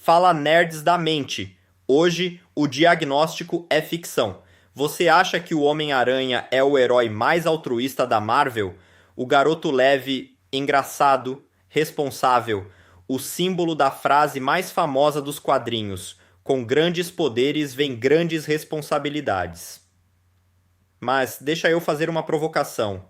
Fala nerds da mente. Hoje o diagnóstico é ficção. Você acha que o Homem-Aranha é o herói mais altruísta da Marvel? O garoto leve, engraçado, responsável, o símbolo da frase mais famosa dos quadrinhos: com grandes poderes vem grandes responsabilidades. Mas deixa eu fazer uma provocação.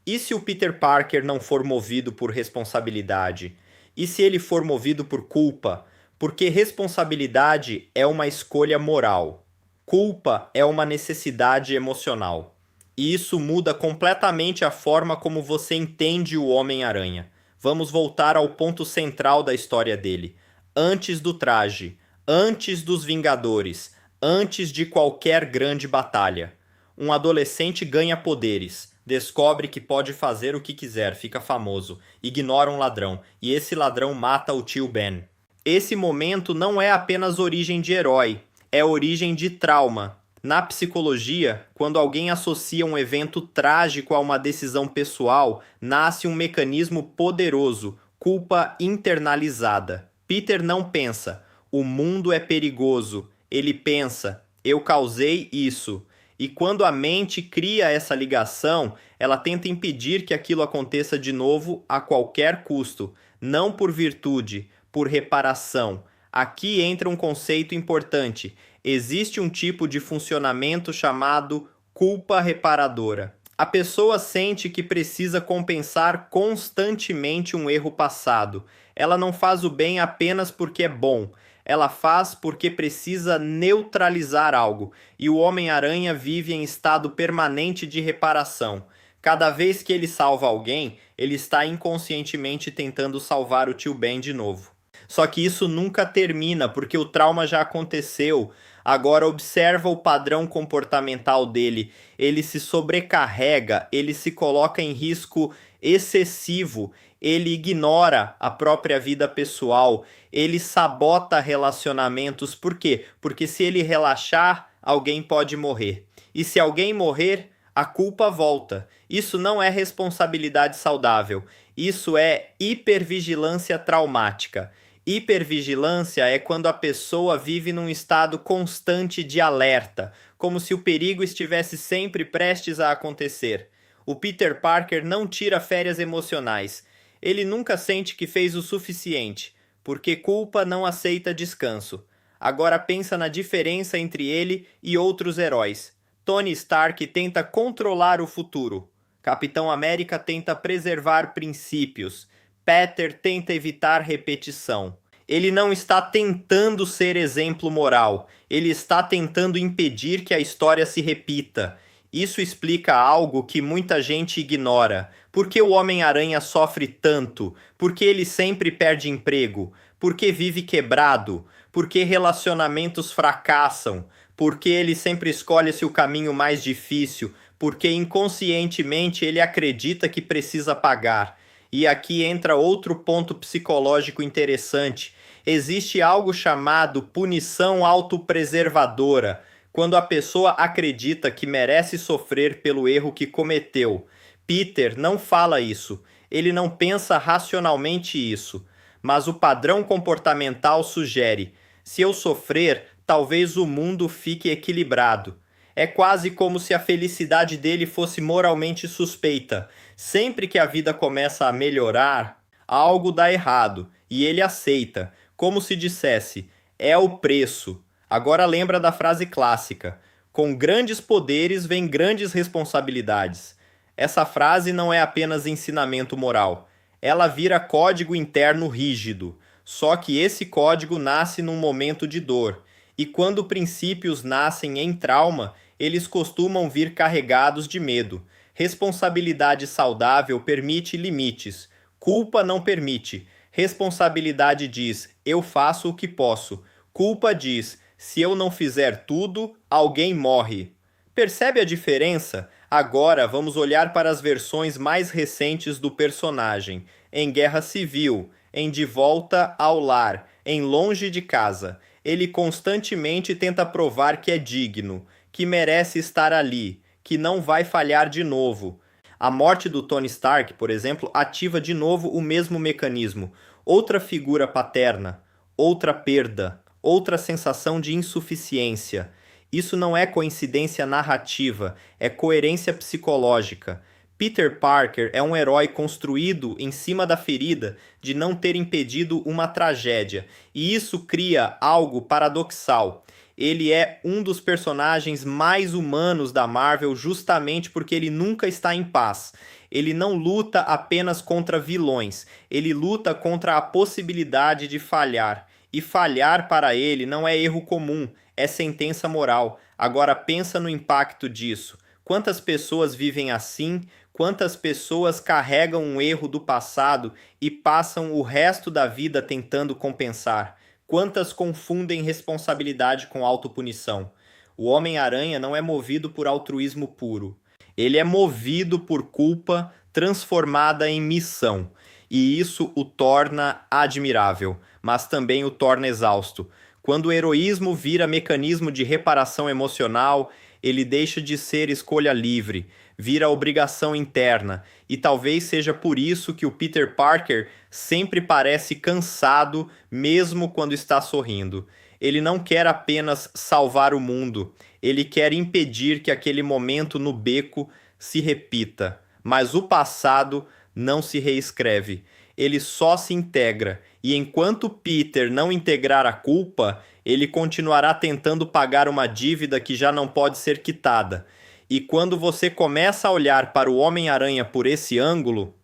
E se o Peter Parker não for movido por responsabilidade? E se ele for movido por culpa? Porque responsabilidade é uma escolha moral. Culpa é uma necessidade emocional. E isso muda completamente a forma como você entende o Homem-Aranha. Vamos voltar ao ponto central da história dele. Antes do traje, antes dos Vingadores, antes de qualquer grande batalha. Um adolescente ganha poderes, descobre que pode fazer o que quiser, fica famoso, ignora um ladrão, e esse ladrão mata o tio Ben. Esse momento não é apenas origem de herói, é origem de trauma. Na psicologia, quando alguém associa um evento trágico a uma decisão pessoal, nasce um mecanismo poderoso, culpa internalizada. Peter não pensa, o mundo é perigoso. Ele pensa, eu causei isso. E quando a mente cria essa ligação, ela tenta impedir que aquilo aconteça de novo a qualquer custo, não por virtude, por reparação. Aqui entra um conceito importante. Existe um tipo de funcionamento chamado culpa reparadora. A pessoa sente que precisa compensar constantemente um erro passado. Ela não faz o bem apenas porque é bom. Ela faz porque precisa neutralizar algo, e o Homem-Aranha vive em estado permanente de reparação. Cada vez que ele salva alguém, ele está inconscientemente tentando salvar o tio Ben de novo. Só que isso nunca termina, porque o trauma já aconteceu. Agora observa o padrão comportamental dele. Ele se sobrecarrega, ele se coloca em risco excessivo, ele ignora a própria vida pessoal, ele sabota relacionamentos. Por quê? Porque se ele relaxar, alguém pode morrer. E se alguém morrer, a culpa volta. Isso não é responsabilidade saudável. Isso é hipervigilância traumática. Hipervigilância é quando a pessoa vive num estado constante de alerta, como se o perigo estivesse sempre prestes a acontecer. O Peter Parker não tira férias emocionais. Ele nunca sente que fez o suficiente, porque culpa não aceita descanso. Agora pensa na diferença entre ele e outros heróis. Tony Stark tenta controlar o futuro. Capitão América tenta preservar princípios. Peter tenta evitar repetição. Ele não está tentando ser exemplo moral, ele está tentando impedir que a história se repita. Isso explica algo que muita gente ignora. Por que o Homem-Aranha sofre tanto? Por que ele sempre perde emprego? Por que vive quebrado? Por que relacionamentos fracassam? Por que ele sempre escolhe-se o caminho mais difícil? Porque inconscientemente ele acredita que precisa pagar. E aqui entra outro ponto psicológico interessante. Existe algo chamado punição autopreservadora, quando a pessoa acredita que merece sofrer pelo erro que cometeu. Peter não fala isso, ele não pensa racionalmente isso, mas o padrão comportamental sugere: se eu sofrer, talvez o mundo fique equilibrado. É quase como se a felicidade dele fosse moralmente suspeita. Sempre que a vida começa a melhorar, algo dá errado, e ele aceita, como se dissesse: é o preço. Agora lembra da frase clássica: com grandes poderes vem grandes responsabilidades. Essa frase não é apenas ensinamento moral. Ela vira código interno rígido. Só que esse código nasce num momento de dor. E quando princípios nascem em trauma, eles costumam vir carregados de medo. Responsabilidade saudável permite limites. Culpa não permite. Responsabilidade diz: eu faço o que posso. Culpa diz: se eu não fizer tudo, alguém morre. Percebe a diferença? Agora vamos olhar para as versões mais recentes do personagem. Em Guerra Civil, em De Volta ao Lar, em Longe de Casa. Ele constantemente tenta provar que é digno, que merece estar ali, que não vai falhar de novo. A morte do Tony Stark, por exemplo, ativa de novo o mesmo mecanismo. Outra figura paterna, outra perda, outra sensação de insuficiência. Isso não é coincidência narrativa, é coerência psicológica. Peter Parker é um herói construído em cima da ferida de não ter impedido uma tragédia, e isso cria algo paradoxal. Ele é um dos personagens mais humanos da Marvel justamente porque ele nunca está em paz. Ele não luta apenas contra vilões, ele luta contra a possibilidade de falhar. E falhar para ele não é erro comum, é sentença moral. Agora pensa no impacto disso. Quantas pessoas vivem assim? Quantas pessoas carregam um erro do passado e passam o resto da vida tentando compensar? Quantas confundem responsabilidade com autopunição? O Homem-Aranha não é movido por altruísmo puro. Ele é movido por culpa transformada em missão. E isso o torna admirável, mas também o torna exausto. Quando o heroísmo vira mecanismo de reparação emocional, ele deixa de ser escolha livre, vira obrigação interna, e talvez seja por isso que o Peter Parker sempre parece cansado, mesmo quando está sorrindo. Ele não quer apenas salvar o mundo, ele quer impedir que aquele momento no beco se repita. Mas o passado não se reescreve, ele só se integra, e enquanto Peter não integrar a culpa, ele continuará tentando pagar uma dívida que já não pode ser quitada. E quando você começa a olhar para o Homem-Aranha por esse ângulo,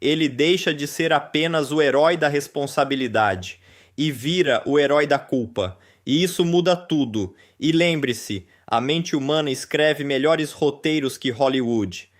ele deixa de ser apenas o herói da responsabilidade e vira o herói da culpa. E isso muda tudo. E lembre-se, a mente humana escreve melhores roteiros que Hollywood.